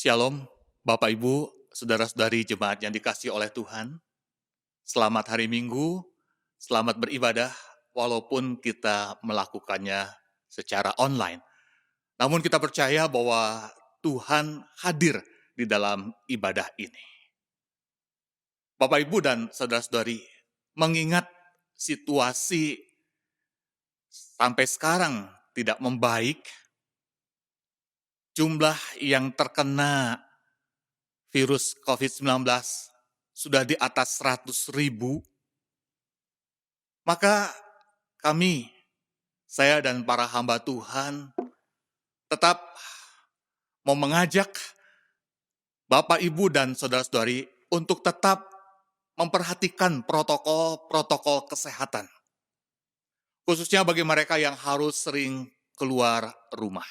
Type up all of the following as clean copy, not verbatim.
Shalom, Bapak Ibu, saudara-saudari jemaat yang dikasihi oleh Tuhan. Selamat hari Minggu, selamat beribadah walaupun kita melakukannya secara online. Namun kita percaya bahwa Tuhan hadir di dalam ibadah ini. Bapak Ibu dan saudara-saudari, mengingat situasi sampai sekarang tidak membaik, jumlah yang terkena virus COVID-19 sudah di atas 100.000, maka kami, saya dan para hamba Tuhan, tetap mau mengajak Bapak, Ibu, dan saudara-saudari untuk tetap memperhatikan protokol-protokol kesehatan, khususnya bagi mereka yang harus sering keluar rumah.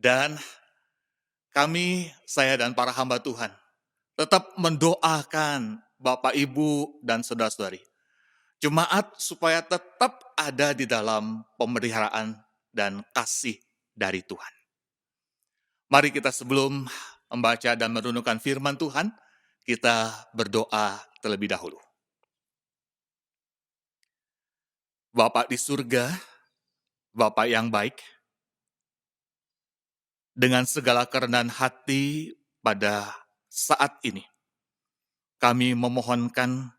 Dan kami, saya dan para hamba Tuhan, tetap mendoakan Bapak, Ibu, dan saudara-saudari, jemaat supaya tetap ada di dalam pemeliharaan dan kasih dari Tuhan. Mari kita sebelum membaca dan merenungkan firman Tuhan, kita berdoa terlebih dahulu. Bapa di surga, Bapa yang baik, dengan segala kerendahan hati pada saat ini, kami memohonkan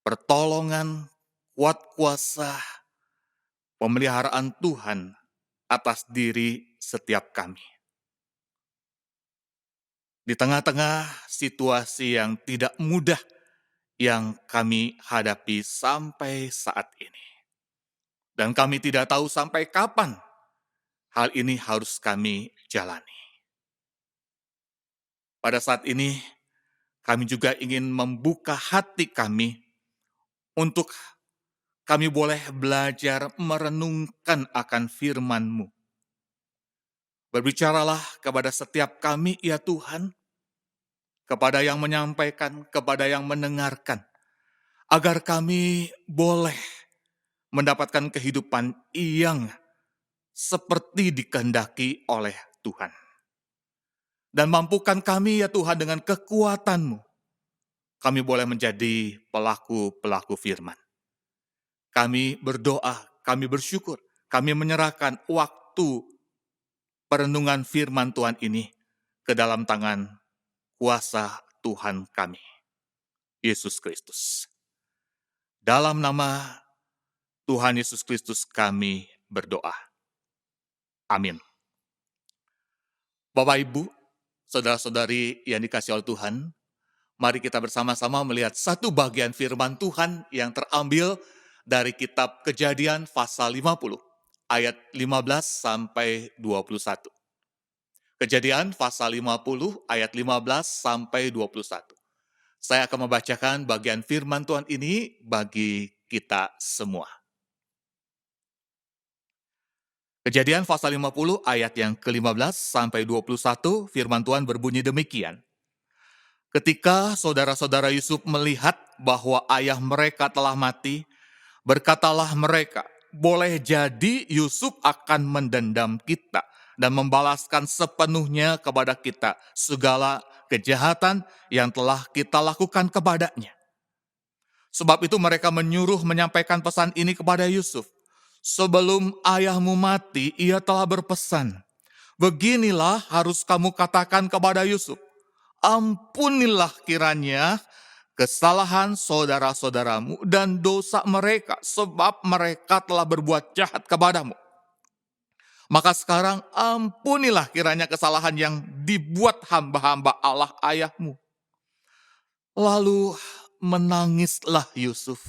pertolongan, kuat kuasa, pemeliharaan Tuhan atas diri setiap kami. Di tengah-tengah situasi yang tidak mudah yang kami hadapi sampai saat ini. Dan kami tidak tahu sampai kapan hal ini harus kami jalani. Pada saat ini, kami juga ingin membuka hati kami untuk kami boleh belajar merenungkan akan firman-Mu. Berbicaralah kepada setiap kami, ya Tuhan, kepada yang menyampaikan, kepada yang mendengarkan, agar kami boleh mendapatkan kehidupan yang seperti dikehendaki oleh Tuhan. Dan mampukan kami, ya Tuhan, dengan kekuatan-Mu, kami boleh menjadi pelaku-pelaku firman. Kami berdoa, kami bersyukur, kami menyerahkan waktu perenungan firman Tuhan ini ke dalam tangan kuasa Tuhan kami, Yesus Kristus. Dalam nama Tuhan Yesus Kristus kami berdoa. Amin. Bapak, Ibu, saudara-saudari yang dikasihi oleh Tuhan, mari kita bersama-sama melihat satu bagian firman Tuhan yang terambil dari kitab Kejadian pasal 50, ayat 15 sampai 21. Kejadian pasal 50, ayat 15 sampai 21. Saya akan membacakan bagian firman Tuhan ini bagi kita semua. Kejadian pasal 50 ayat yang ke-15 sampai 21, firman Tuhan berbunyi demikian. Ketika saudara-saudara Yusuf melihat bahwa ayah mereka telah mati, berkatalah mereka, boleh jadi Yusuf akan mendendam kita dan membalaskan sepenuhnya kepada kita segala kejahatan yang telah kita lakukan kepadanya. Sebab itu mereka menyuruh menyampaikan pesan ini kepada Yusuf. Sebelum ayahmu mati, ia telah berpesan, beginilah harus kamu katakan kepada Yusuf, ampunilah kiranya kesalahan saudara-saudaramu dan dosa mereka, sebab mereka telah berbuat jahat kepadamu. Maka sekarang ampunilah kiranya kesalahan yang dibuat hamba-hamba Allah ayahmu. Lalu menangislah Yusuf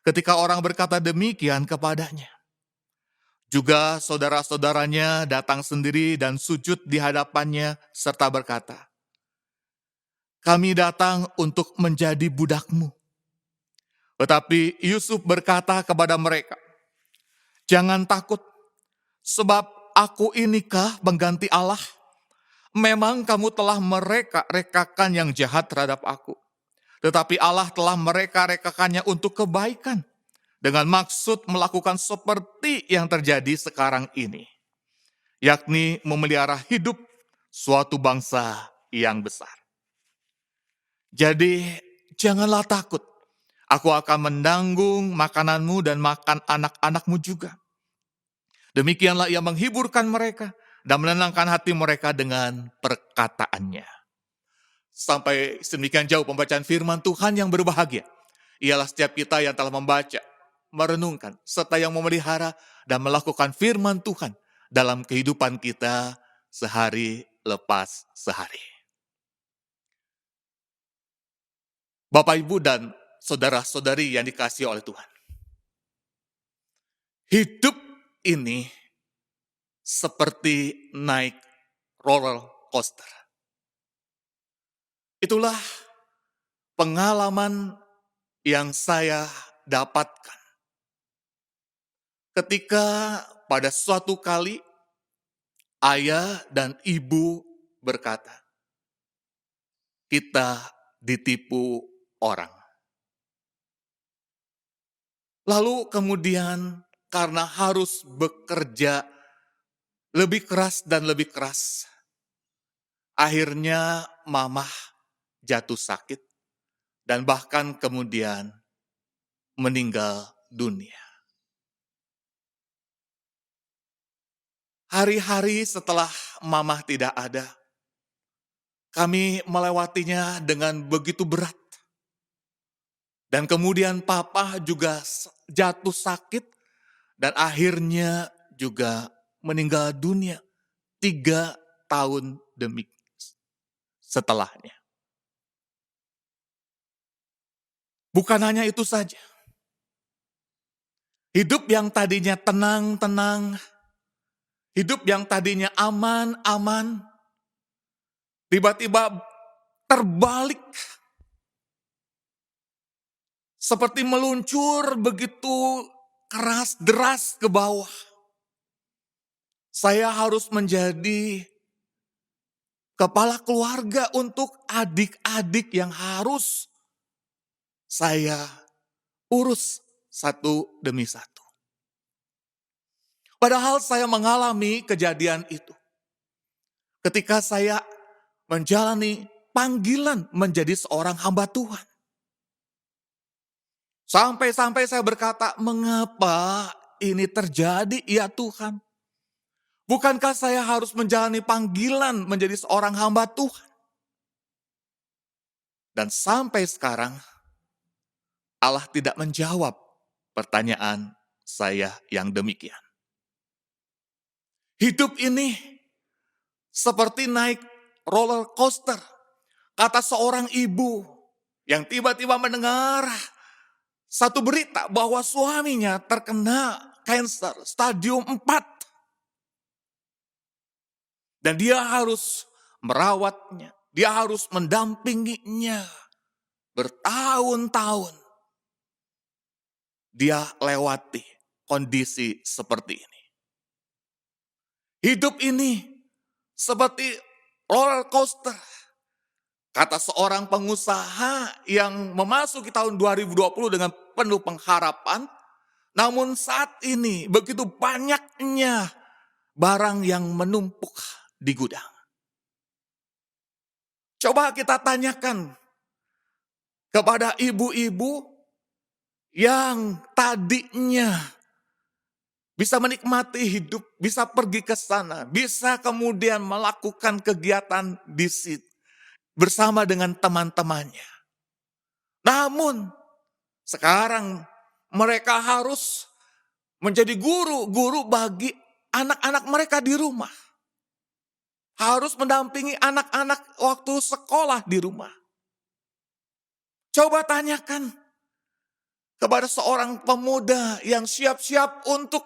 ketika orang berkata demikian kepadanya. Juga saudara-saudaranya datang sendiri dan sujud di hadapannya serta berkata, kami datang untuk menjadi budakmu. Tetapi Yusuf berkata kepada mereka, jangan takut, sebab aku inikah pengganti Allah? Memang kamu telah mereka-rekakan yang jahat terhadap aku. Tetapi Allah telah mereka-rekakannya untuk kebaikan, dengan maksud melakukan seperti yang terjadi sekarang ini. yakni memelihara hidup suatu bangsa yang besar. Jadi, janganlah takut. Aku akan menanggung makananmu dan makan anak-anakmu juga. Demikianlah ia menghiburkan mereka dan menenangkan hati mereka dengan perkataannya. Sampai sedemikian jauh pembacaan firman Tuhan yang berbahagia. Ialah setiap kita yang telah membaca, merenungkan, serta yang memelihara dan melakukan firman Tuhan dalam kehidupan kita sehari lepas sehari. Bapak, Ibu, dan saudara-saudari yang dikasihi oleh Tuhan. Hidup ini seperti naik roller coaster. Itulah pengalaman yang saya dapatkan ketika pada suatu kali ayah dan ibu berkata, kita ditipu orang. Lalu kemudian karena harus bekerja lebih keras dan lebih keras, akhirnya mamah jatuh sakit dan bahkan kemudian meninggal dunia. Hari-hari setelah mamah tidak ada, kami melewatinya dengan begitu berat. Dan kemudian papa juga jatuh sakit dan akhirnya juga meninggal dunia 3 tahun demi setelahnya. Bukan hanya itu saja. Hidup yang tadinya tenang-tenang, hidup yang tadinya aman-aman, tiba-tiba terbalik. Seperti meluncur begitu keras, deras ke bawah. Saya harus menjadi kepala keluarga untuk adik-adik yang harus saya urus satu demi satu. Padahal saya mengalami kejadian itu ketika saya menjalani panggilan menjadi seorang hamba Tuhan. Sampai-sampai saya berkata, mengapa ini terjadi ya Tuhan? Bukankah saya harus menjalani panggilan menjadi seorang hamba Tuhan? Dan sampai sekarang, Allah tidak menjawab pertanyaan saya yang demikian. Hidup ini seperti naik roller coaster, kata seorang ibu yang tiba-tiba mendengar satu berita bahwa suaminya terkena kanker stadium 4. Dan dia harus merawatnya, dia harus mendampinginya bertahun-tahun. Dia lewati kondisi seperti ini. Hidup ini seperti roller coaster. Kata seorang pengusaha yang memasuki tahun 2020 dengan penuh pengharapan, namun saat ini begitu banyaknya barang yang menumpuk di gudang. Coba kita tanyakan kepada ibu-ibu yang tadinya bisa menikmati hidup, bisa pergi ke sana, bisa kemudian melakukan kegiatan di situ bersama dengan teman-temannya. Namun sekarang mereka harus menjadi guru bagi anak-anak mereka di rumah. Harus mendampingi anak-anak waktu sekolah di rumah. Coba tanyakan kepada seorang pemuda yang siap-siap untuk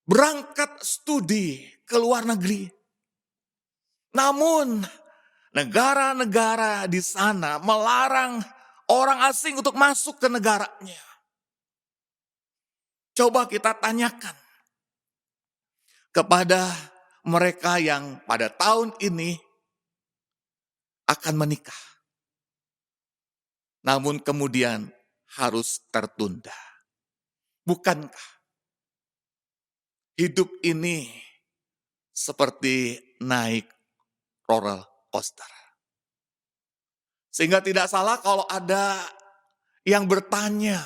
berangkat studi ke luar negeri. Namun negara-negara di sana melarang orang asing untuk masuk ke negaranya. Coba kita tanyakan kepada mereka yang pada tahun ini akan menikah. Namun kemudian harus tertunda. Bukankah hidup ini seperti naik roller coaster. Sehingga tidak salah kalau ada yang bertanya,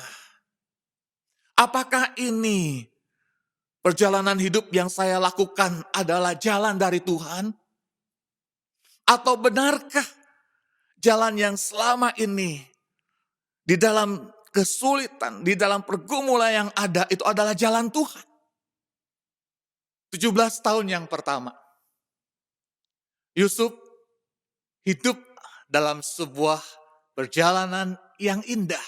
apakah ini perjalanan hidup yang saya lakukan adalah jalan dari Tuhan? Atau benarkah jalan yang selama ini di dalam kesulitan, di dalam pergumulan yang ada itu adalah jalan Tuhan? 17 tahun yang pertama, Yusuf hidup dalam sebuah perjalanan yang indah.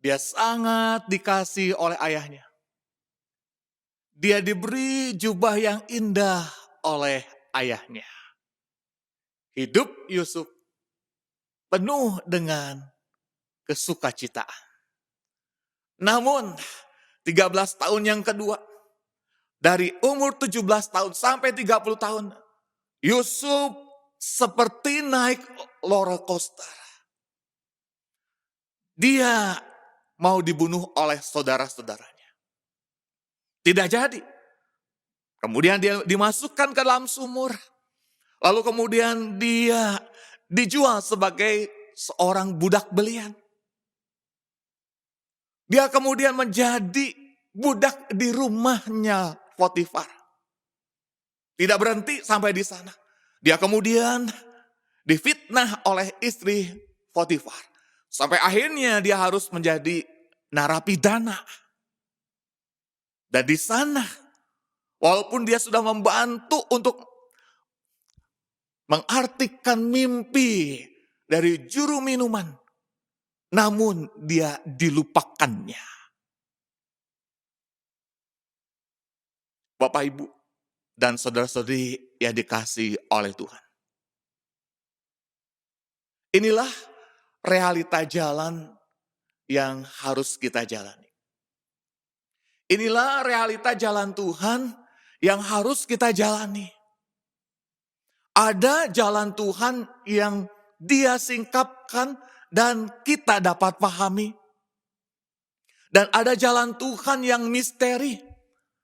Dia sangat dikasihi oleh ayahnya. Dia diberi jubah yang indah oleh ayahnya. Hidup Yusuf penuh dengan kesukacitaan. Namun 13 tahun yang kedua, dari umur 17 tahun sampai 30 tahun, Yusuf seperti naik roller coaster. Dia mau dibunuh oleh saudara-saudaranya. Tidak jadi. Kemudian dia dimasukkan ke dalam sumur. Lalu kemudian dia dijual sebagai seorang budak belian. Dia kemudian menjadi budak di rumahnya Potifar. Tidak berhenti sampai di sana. Dia kemudian difitnah oleh istri Potifar. Sampai akhirnya dia harus menjadi narapidana. Dan di sana, walaupun dia sudah membantu untuk mengartikan mimpi dari juru minuman, namun dia dilupakannya. Bapak, Ibu, dan saudara-saudari yang dikasihi oleh Tuhan. Inilah realita jalan yang harus kita jalani. Inilah realita jalan Tuhan yang harus kita jalani. Ada jalan Tuhan yang Dia singkapkan dan kita dapat pahami. Dan ada jalan Tuhan yang misteri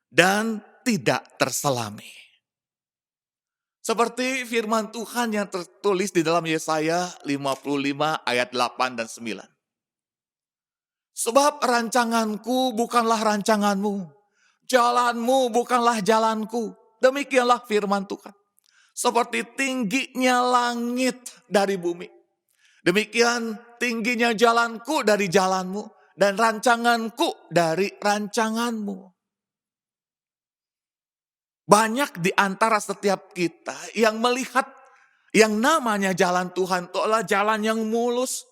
dan tidak terselami. Seperti firman Tuhan yang tertulis di dalam Yesaya 55 ayat 8 dan 9. Sebab rancanganku bukanlah rancanganmu, jalanmu bukanlah jalanku. Demikianlah firman Tuhan. Seperti tingginya langit dari bumi, demikian tingginya jalanku dari jalanmu, dan rancanganku dari rancanganmu. Banyak di antara setiap kita yang melihat yang namanya jalan Tuhan itu adalah jalan yang mulus,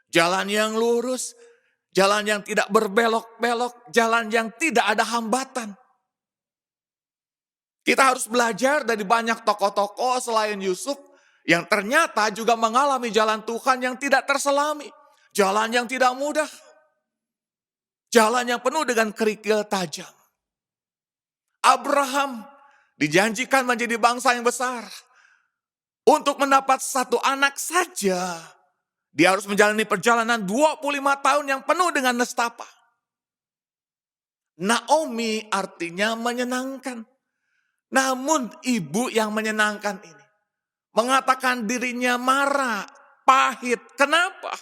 jalan yang lurus, jalan yang tidak berbelok-belok, jalan yang tidak ada hambatan. Kita harus belajar dari banyak tokoh-tokoh selain Yusuf yang ternyata juga mengalami jalan Tuhan yang tidak terselami. Jalan yang tidak mudah. Jalan yang penuh dengan kerikil tajam. Abraham dijanjikan menjadi bangsa yang besar. Untuk mendapat satu anak saja, dia harus menjalani perjalanan 25 tahun yang penuh dengan nestapa. Naomi artinya menyenangkan. Namun ibu yang menyenangkan ini mengatakan dirinya marah, pahit. Kenapa?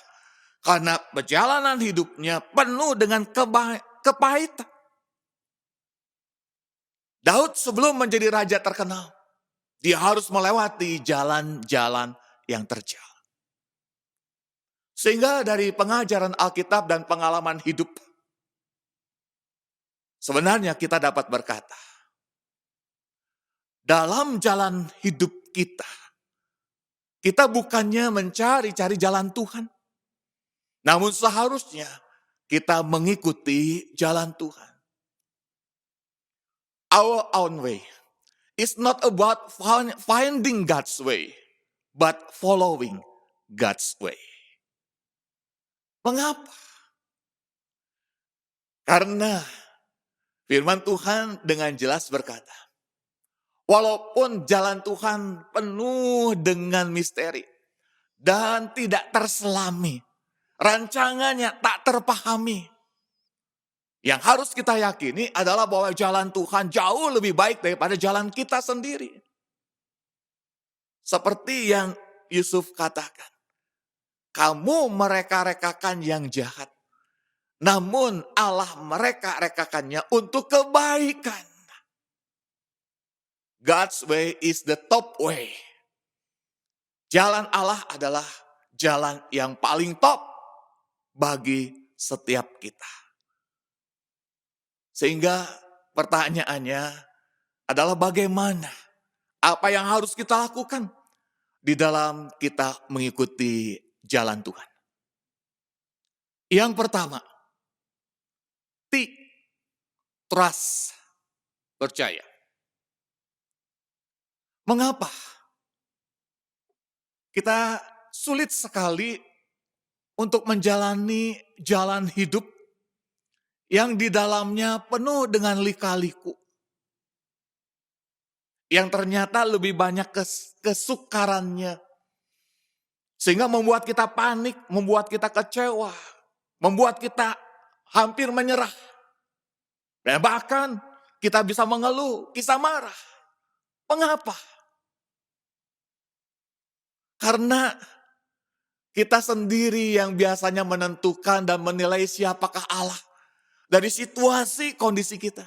Karena perjalanan hidupnya penuh dengan kepahitan. Daud sebelum menjadi raja terkenal, dia harus melewati jalan-jalan yang terjal. Sehingga dari pengajaran Alkitab dan pengalaman hidup, sebenarnya kita dapat berkata, dalam jalan hidup kita bukannya mencari-cari jalan Tuhan. Namun seharusnya kita mengikuti jalan Tuhan. Our own way is not about finding God's way, but following God's way. Mengapa? Karena firman Tuhan dengan jelas berkata, walaupun jalan Tuhan penuh dengan misteri dan tidak terselami, rancangannya tak terpahami. Yang harus kita yakini adalah bahwa jalan Tuhan jauh lebih baik daripada jalan kita sendiri. Seperti yang Yusuf katakan, kamu mereka-rekakan yang jahat, namun Allah mereka-rekakannya untuk kebaikan. God's way is the top way. Jalan Allah adalah jalan yang paling top bagi setiap kita. Sehingga pertanyaannya adalah bagaimana, apa yang harus kita lakukan di dalam kita mengikuti jalan Tuhan. Yang pertama, trust, percaya. Mengapa? Kita sulit sekali untuk menjalani jalan hidup yang di dalamnya penuh dengan lika-liku. Yang ternyata lebih banyak kesukarannya. Sehingga membuat kita panik, membuat kita kecewa, membuat kita hampir menyerah. Dan bahkan kita bisa mengeluh, bisa marah. Mengapa? Karena kita sendiri yang biasanya menentukan dan menilai siapakah Allah dari situasi kondisi kita.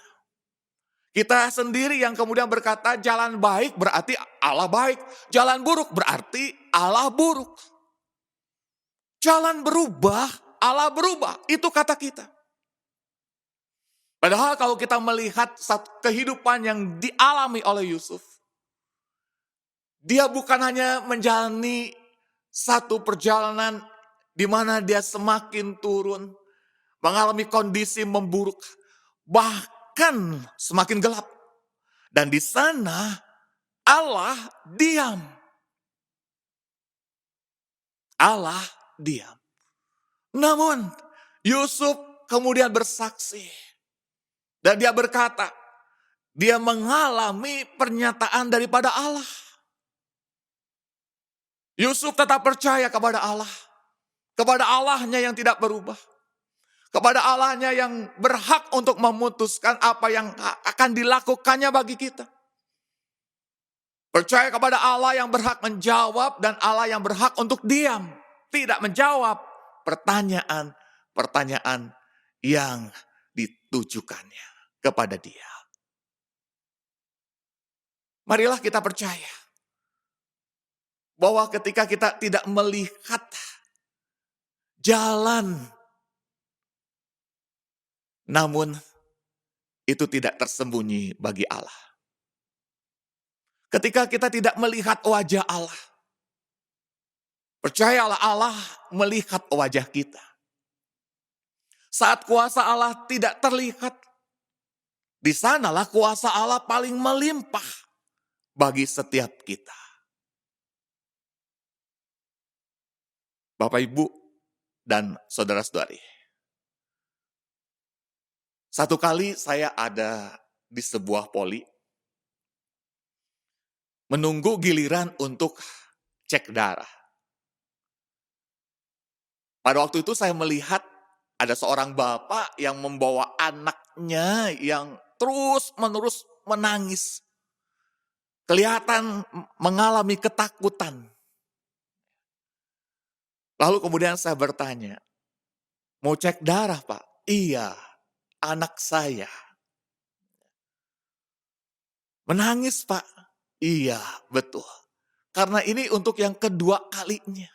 Kita sendiri yang kemudian berkata jalan baik berarti Allah baik. Jalan buruk berarti Allah buruk. Jalan berubah, Allah berubah. Itu kata kita. Padahal kalau kita melihat kehidupan yang dialami oleh Yusuf, dia bukan hanya menjalani satu perjalanan di mana dia semakin turun, mengalami kondisi memburuk, bahkan semakin gelap. Dan di sana Allah diam. Allah diam. Namun Yusuf kemudian bersaksi. Dan dia berkata, dia mengalami pernyataan daripada Allah. Yusuf tetap percaya kepada Allah. Kepada Allahnya yang tidak berubah. Kepada Allahnya yang berhak untuk memutuskan apa yang akan dilakukannya bagi kita. Percaya kepada Allah yang berhak menjawab dan Allah yang berhak untuk diam. Tidak menjawab pertanyaan-pertanyaan yang ditujukannya kepada dia. Marilah kita percaya bahwa ketika kita tidak melihat jalan, namun itu tidak tersembunyi bagi Allah. Ketika kita tidak melihat wajah Allah, percayalah Allah melihat wajah kita. Saat kuasa Allah tidak terlihat, di sanalah kuasa Allah paling melimpah bagi setiap kita. Bapak, Ibu, dan saudara-saudari. Satu kali saya ada di sebuah poli, menunggu giliran untuk cek darah. Pada waktu itu saya melihat ada seorang bapak yang membawa anaknya yang terus-menerus menangis. Kelihatan mengalami ketakutan. Lalu kemudian saya bertanya, mau cek darah Pak? Iya, anak saya. Menangis Pak? Iya, betul. Karena ini untuk yang kedua kalinya.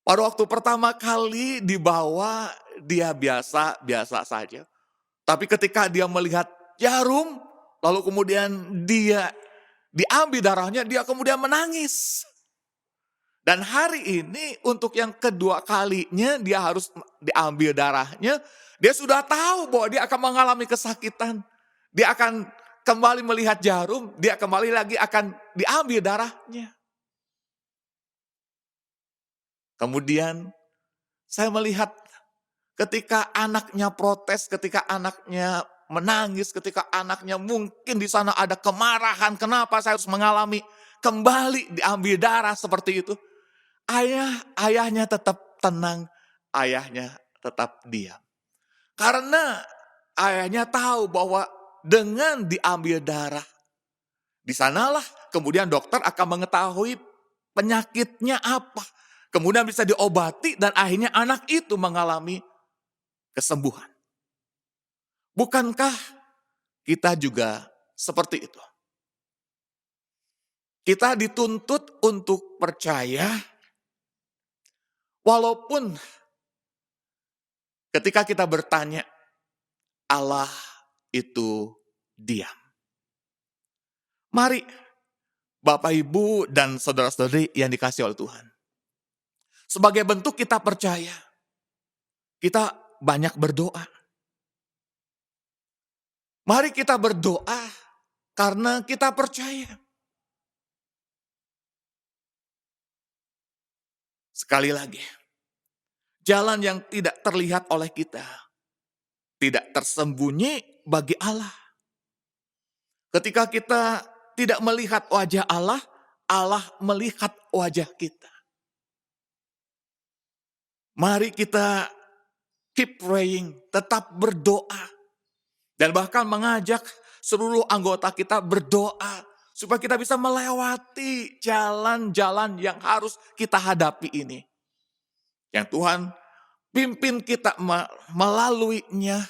Pada waktu pertama kali dibawa, dia biasa-biasa saja. Tapi ketika dia melihat jarum, lalu kemudian dia diambil darahnya, dia kemudian menangis. Dan hari ini untuk yang kedua kalinya dia harus diambil darahnya. Dia sudah tahu bahwa dia akan mengalami kesakitan. Dia akan kembali melihat jarum, dia kembali lagi akan diambil darahnya. Kemudian saya melihat ketika anaknya protes, ketika anaknya menangis, ketika anaknya mungkin di sana ada kemarahan, kenapa saya harus mengalami kembali diambil darah seperti itu. Ayahnya tetap tenang, ayahnya tetap diam. Karena ayahnya tahu bahwa dengan diambil darah, di sanalah kemudian dokter akan mengetahui penyakitnya apa. Kemudian bisa diobati dan akhirnya anak itu mengalami kesembuhan. Bukankah kita juga seperti itu? Kita dituntut untuk percaya walaupun ketika kita bertanya, Allah itu diam. Mari Bapak, Ibu, dan saudara-saudari yang dikasihi oleh Tuhan. Sebagai bentuk kita percaya, kita banyak berdoa. Mari kita berdoa karena kita percaya. Sekali lagi, jalan yang tidak terlihat oleh kita, tidak tersembunyi bagi Allah. Ketika kita tidak melihat wajah Allah, Allah melihat wajah kita. Mari kita keep praying, tetap berdoa. Dan bahkan mengajak seluruh anggota kita berdoa supaya kita bisa melewati jalan-jalan yang harus kita hadapi ini. Yang Tuhan pimpin kita melaluinya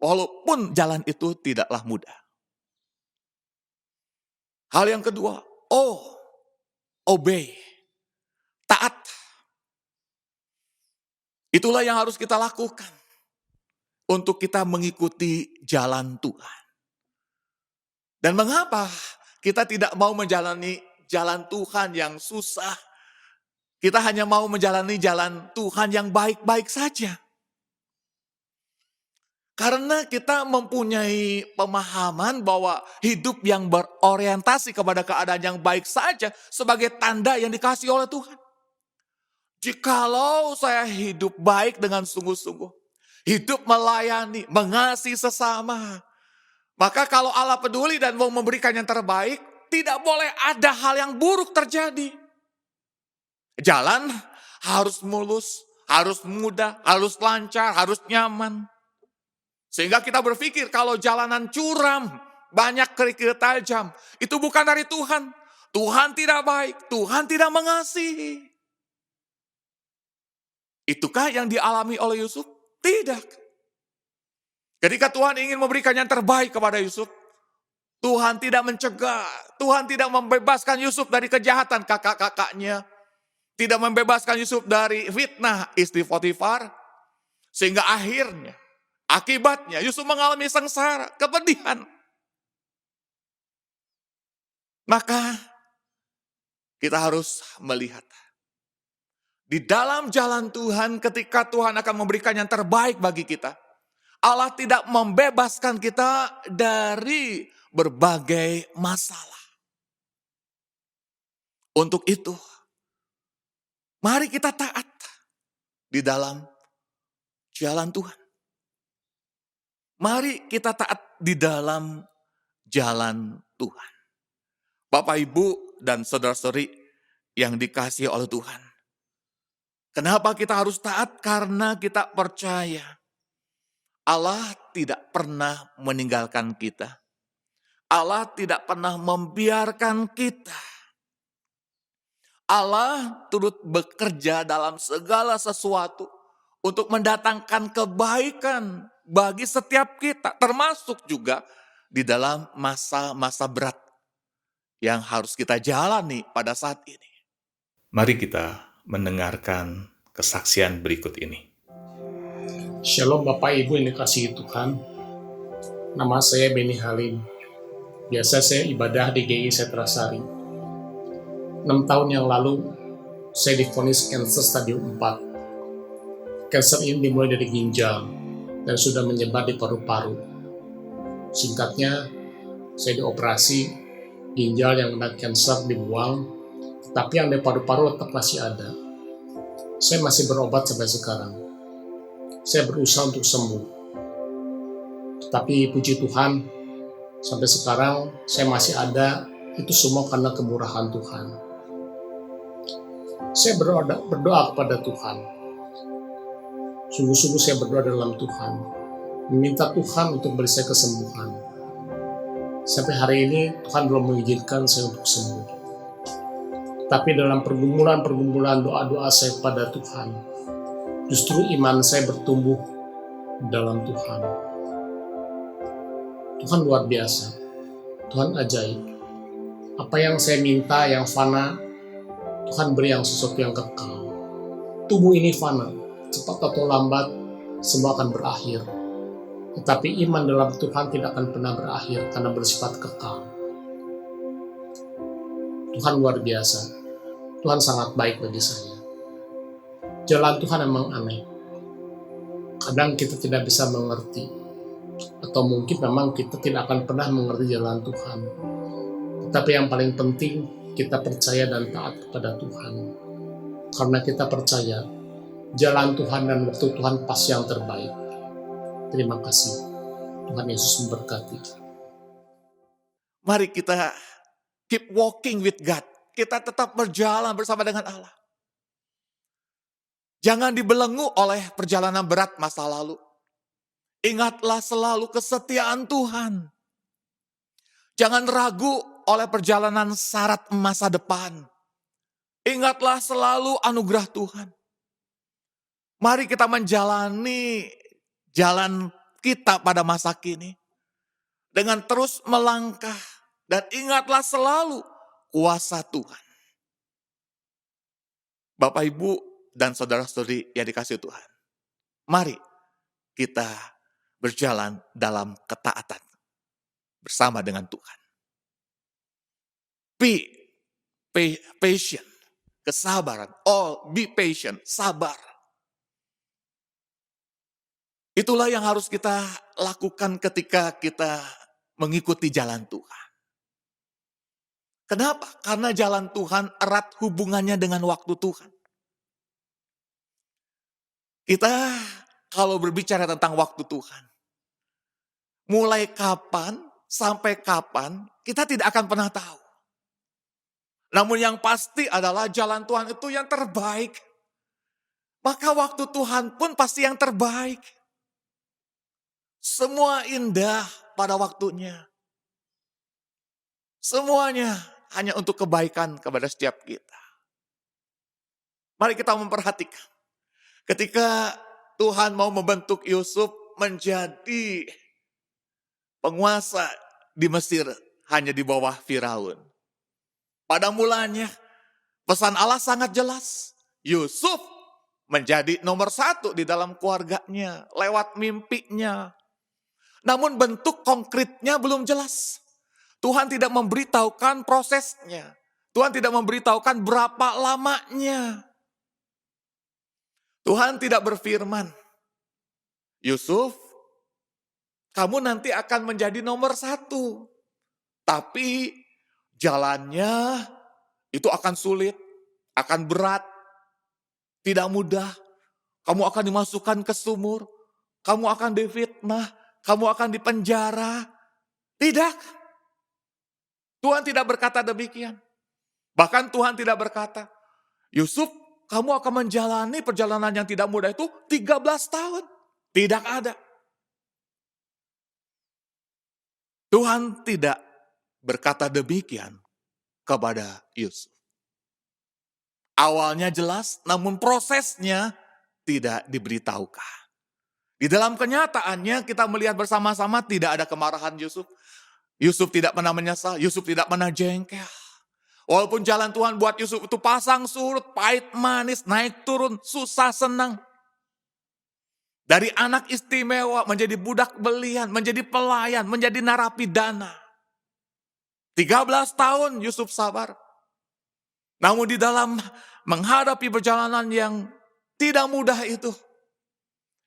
walaupun jalan itu tidaklah mudah. Hal yang kedua, obey, taat. Itulah yang harus kita lakukan untuk kita mengikuti jalan Tuhan. Dan mengapa kita tidak mau menjalani jalan Tuhan yang susah? Kita hanya mau menjalani jalan Tuhan yang baik-baik saja. Karena kita mempunyai pemahaman bahwa hidup yang berorientasi kepada keadaan yang baik saja sebagai tanda yang dikasihi oleh Tuhan. Jikalau saya hidup baik dengan sungguh-sungguh, hidup melayani, mengasihi sesama, maka kalau Allah peduli dan mau memberikan yang terbaik, tidak boleh ada hal yang buruk terjadi. Jalan harus mulus, harus mudah, harus lancar, harus nyaman. Sehingga kita berpikir kalau jalanan curam, banyak kerikil tajam, itu bukan dari Tuhan. Tuhan tidak baik, Tuhan tidak mengasihi. Itukah yang dialami oleh Yusuf? Tidak. Ketika Tuhan ingin memberikan yang terbaik kepada Yusuf, Tuhan tidak mencegah, Tuhan tidak membebaskan Yusuf dari kejahatan kakak-kakaknya, tidak membebaskan Yusuf dari fitnah istri Potifar, sehingga akhirnya, akibatnya Yusuf mengalami sengsara, kepedihan. Maka kita harus melihat di dalam jalan Tuhan ketika Tuhan akan memberikan yang terbaik bagi kita. Allah tidak membebaskan kita dari berbagai masalah. Untuk itu, mari kita taat di dalam jalan Tuhan. Mari kita taat di dalam jalan Tuhan. Bapak, Ibu, dan saudara-saudari yang dikasihi oleh Tuhan. Kenapa kita harus taat? Karena kita percaya Allah tidak pernah meninggalkan kita. Allah tidak pernah membiarkan kita. Allah turut bekerja dalam segala sesuatu untuk mendatangkan kebaikan bagi setiap kita, termasuk juga di dalam masa-masa berat yang harus kita jalani pada saat ini. Mari kita mendengarkan kesaksian berikut ini. Shalom Bapak Ibu yang dikasihi Tuhan. Nama saya Beni Halim. Biasa saya ibadah di GI Setrasari. 6 tahun yang lalu saya divonis kanker stadium 4. Kanker ini dimulai dari ginjal dan sudah menyebar di paru-paru. Singkatnya, saya dioperasi, ginjal yang kena kanker dibuang, tapi yang di paru-paru tetap masih ada. Saya masih berobat sampai sekarang. Saya berusaha untuk sembuh. Tapi puji Tuhan, sampai sekarang saya masih ada, itu semua karena kemurahan Tuhan. Saya berdoa kepada Tuhan. Sungguh-sungguh saya berdoa dalam Tuhan. meminta Tuhan untuk beri saya kesembuhan. Sampai hari ini Tuhan belum mengizinkan saya untuk sembuh. Tapi dalam pergumulan-pergumulan doa-doa saya kepada Tuhan, justru iman saya bertumbuh dalam Tuhan. Tuhan luar biasa, Tuhan ajaib. Apa yang saya minta yang fana, Tuhan beri yang sesuatu yang kekal. Tubuh ini fana, cepat atau lambat, semua akan berakhir. Tetapi iman dalam Tuhan tidak akan pernah berakhir karena bersifat kekal. Tuhan luar biasa. Tuhan sangat baik bagi saya. Jalan Tuhan memang aneh. Kadang kita tidak bisa mengerti. Atau mungkin memang kita tidak akan pernah mengerti jalan Tuhan. Tetapi yang paling penting, kita percaya dan taat kepada Tuhan. Karena kita percaya, jalan Tuhan dan waktu Tuhan pas yang terbaik. Terima kasih. Tuhan Yesus memberkati. Mari kita keep walking with God. Kita tetap berjalan bersama dengan Allah. Jangan dibelenggu oleh perjalanan berat masa lalu. Ingatlah selalu kesetiaan Tuhan. Jangan ragu oleh perjalanan syarat masa depan. Ingatlah selalu anugerah Tuhan. Mari kita menjalani jalan kita pada masa kini. Dengan terus melangkah. Dan ingatlah selalu kuasa Tuhan. Bapak, Ibu, dan saudara-saudari yang dikasihi Tuhan. Mari kita berjalan dalam ketaatan bersama dengan Tuhan. Patient, kesabaran. Be patient, sabar. Itulah yang harus kita lakukan ketika kita mengikuti jalan Tuhan. Kenapa? Karena jalan Tuhan erat hubungannya dengan waktu Tuhan. Kita kalau berbicara tentang waktu Tuhan, mulai kapan sampai kapan kita tidak akan pernah tahu. Namun yang pasti adalah jalan Tuhan itu yang terbaik. Maka waktu Tuhan pun pasti yang terbaik. Semua indah pada waktunya. Semuanya hanya untuk kebaikan kepada setiap kita. Mari kita memperhatikan. Ketika Tuhan mau membentuk Yusuf menjadi penguasa di Mesir hanya di bawah Firaun. Pada mulanya pesan Allah sangat jelas. Yusuf menjadi nomor 1 di dalam keluarganya lewat mimpinya. Namun bentuk konkretnya belum jelas. Tuhan tidak memberitahukan prosesnya. Tuhan tidak memberitahukan berapa lamanya. Tuhan tidak berfirman, Yusuf, kamu nanti akan menjadi nomor 1. Tapi jalannya itu akan sulit, akan berat, tidak mudah. Kamu akan dimasukkan ke sumur, kamu akan difitnah, kamu akan dipenjara. Tidak. Tuhan tidak berkata demikian. Bahkan Tuhan tidak berkata, Yusuf, kamu akan menjalani perjalanan yang tidak mudah itu 13 tahun. Tidak ada. Tuhan tidak berkata demikian kepada Yusuf. Awalnya jelas, namun prosesnya tidak diberitahukan. Di dalam kenyataannya kita melihat bersama-sama tidak ada kemarahan Yusuf. Yusuf tidak pernah menyesal, Yusuf tidak pernah jengkel. Walaupun jalan Tuhan buat Yusuf itu pasang surut, pahit manis, naik turun, susah senang. Dari anak istimewa menjadi budak belian, menjadi pelayan, menjadi narapidana. 13 tahun Yusuf sabar. Namun di dalam menghadapi perjalanan yang tidak mudah itu,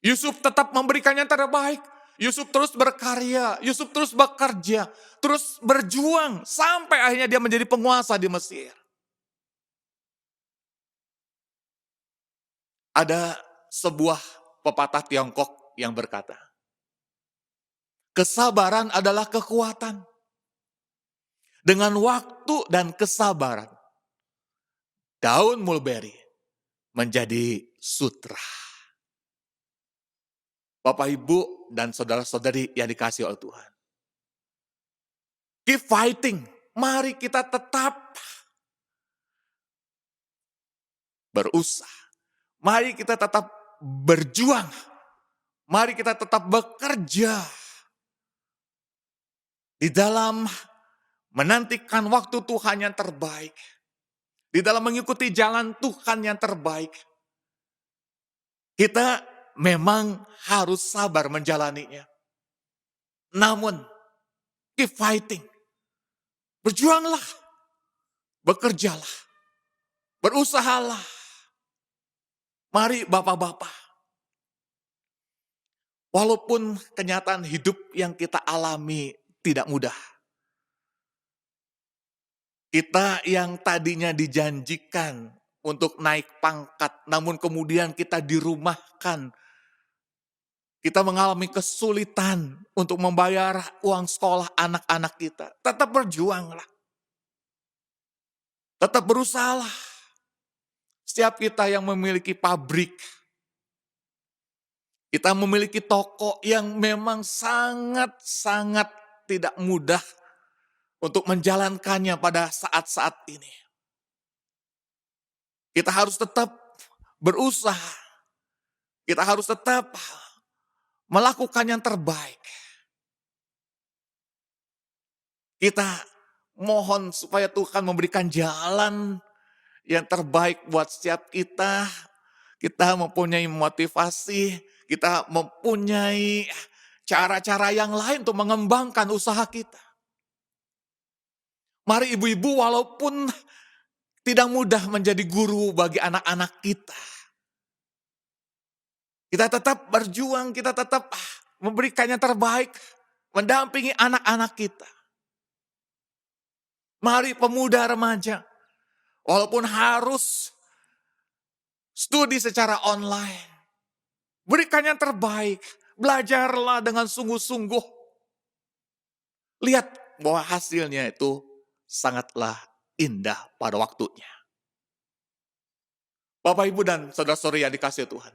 Yusuf tetap memberikan yang terbaik. Yusuf terus berkarya, Yusuf terus bekerja, terus berjuang sampai akhirnya dia menjadi penguasa di Mesir. Ada sebuah pepatah Tiongkok yang berkata, kesabaran adalah kekuatan. Dengan waktu dan kesabaran, daun mulberry menjadi sutra. Bapak, Ibu, dan saudara-saudari yang dikasihi oleh Tuhan. Keep fighting. Mari kita tetap berusaha. Mari kita tetap berjuang. Mari kita tetap bekerja di dalam menantikan waktu Tuhan yang terbaik. Di dalam mengikuti jalan Tuhan yang terbaik. Kita memang harus sabar menjalaninya. Namun, keep fighting. Berjuanglah, bekerjalah, berusahalah. Mari Bapak-Bapak, walaupun kenyataan hidup yang kita alami tidak mudah. Kita yang tadinya dijanjikan untuk naik pangkat, namun kemudian kita dirumahkan. Kita mengalami kesulitan untuk membayar uang sekolah anak-anak kita. Tetap berjuanglah. Tetap berusahalah. Setiap kita yang memiliki pabrik, kita memiliki toko yang memang sangat-sangat tidak mudah untuk menjalankannya pada saat-saat ini. Kita harus tetap berusaha. Kita harus tetap melakukan yang terbaik. Kita mohon supaya Tuhan memberikan jalan yang terbaik buat setiap kita. Kita mempunyai motivasi, kita mempunyai cara-cara yang lain untuk mengembangkan usaha kita. Mari ibu-ibu, walaupun tidak mudah menjadi guru bagi anak-anak kita, kita tetap berjuang, kita tetap memberikan yang terbaik, mendampingi anak-anak kita. Mari pemuda remaja, walaupun harus studi secara online, berikan yang terbaik, belajarlah dengan sungguh-sungguh. Lihat bahwa hasilnya itu sangatlah indah pada waktunya. Bapak, Ibu, dan saudara-saudari yang dikasihi Tuhan.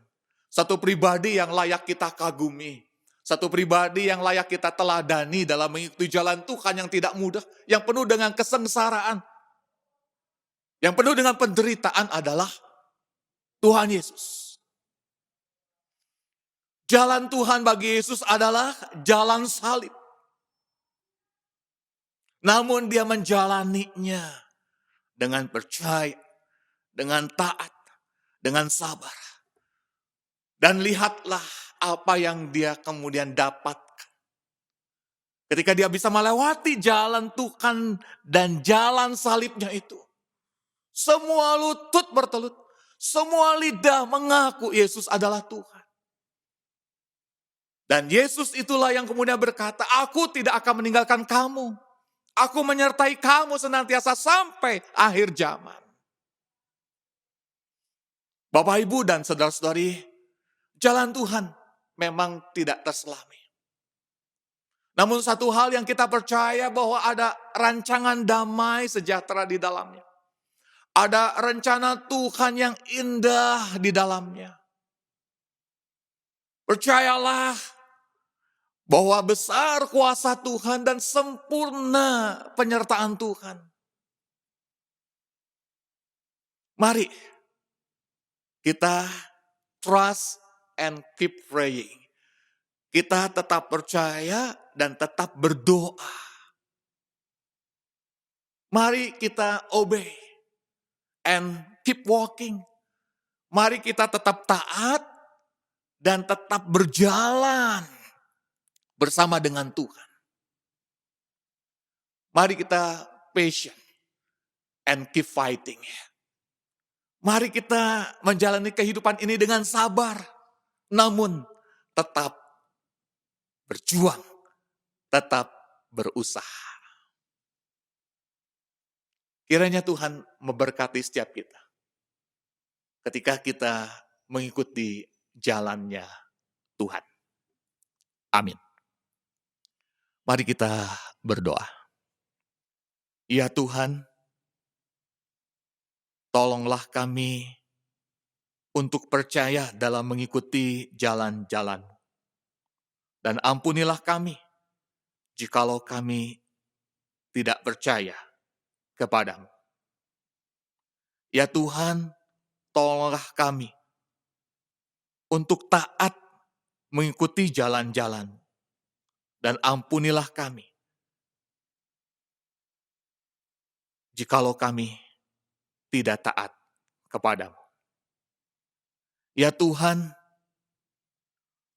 Satu pribadi yang layak kita kagumi. Satu pribadi yang layak kita teladani dalam mengikuti jalan Tuhan yang tidak mudah. Yang penuh dengan kesengsaraan. Yang penuh dengan penderitaan adalah Tuhan Yesus. Jalan Tuhan bagi Yesus adalah jalan salib. Namun dia menjalaninya dengan percaya, dengan taat, dengan sabar. Dan lihatlah apa yang dia kemudian dapatkan. Ketika dia bisa melewati jalan Tuhan dan jalan salibnya itu. Semua lutut bertelut. Semua lidah mengaku Yesus adalah Tuhan. Dan Yesus itulah yang kemudian berkata, aku tidak akan meninggalkan kamu. Aku menyertai kamu senantiasa sampai akhir zaman. Bapak, Ibu, dan saudara-saudari, jalan Tuhan memang tidak terselami. Namun satu hal yang kita percaya bahwa ada rancangan damai sejahtera di dalamnya. Ada rencana Tuhan yang indah di dalamnya. Percayalah bahwa besar kuasa Tuhan dan sempurna penyertaan Tuhan. Mari kita trust and keep praying. Kita tetap percaya dan tetap berdoa. Mari kita obey and keep walking. Mari kita tetap taat dan tetap berjalan bersama dengan Tuhan. Mari kita patient and keep fighting. Mari kita menjalani kehidupan ini dengan sabar, namun tetap berjuang, tetap berusaha. Kiranya Tuhan memberkati setiap kita ketika kita mengikuti jalannya Tuhan. Amin. Mari kita berdoa. Ya Tuhan, tolonglah kami untuk percaya dalam mengikuti jalan-jalan. Dan ampunilah kami, jikalau kami tidak percaya kepadamu. Ya Tuhan, tolonglah kami untuk taat mengikuti jalan-jalan, dan ampunilah kami, jikalau kami tidak taat kepadamu. Ya Tuhan,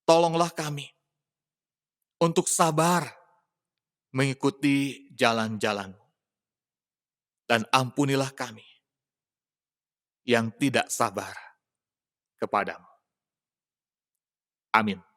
tolonglah kami untuk sabar mengikuti jalan-jalan, dan ampunilah kami yang tidak sabar kepadamu. Amin.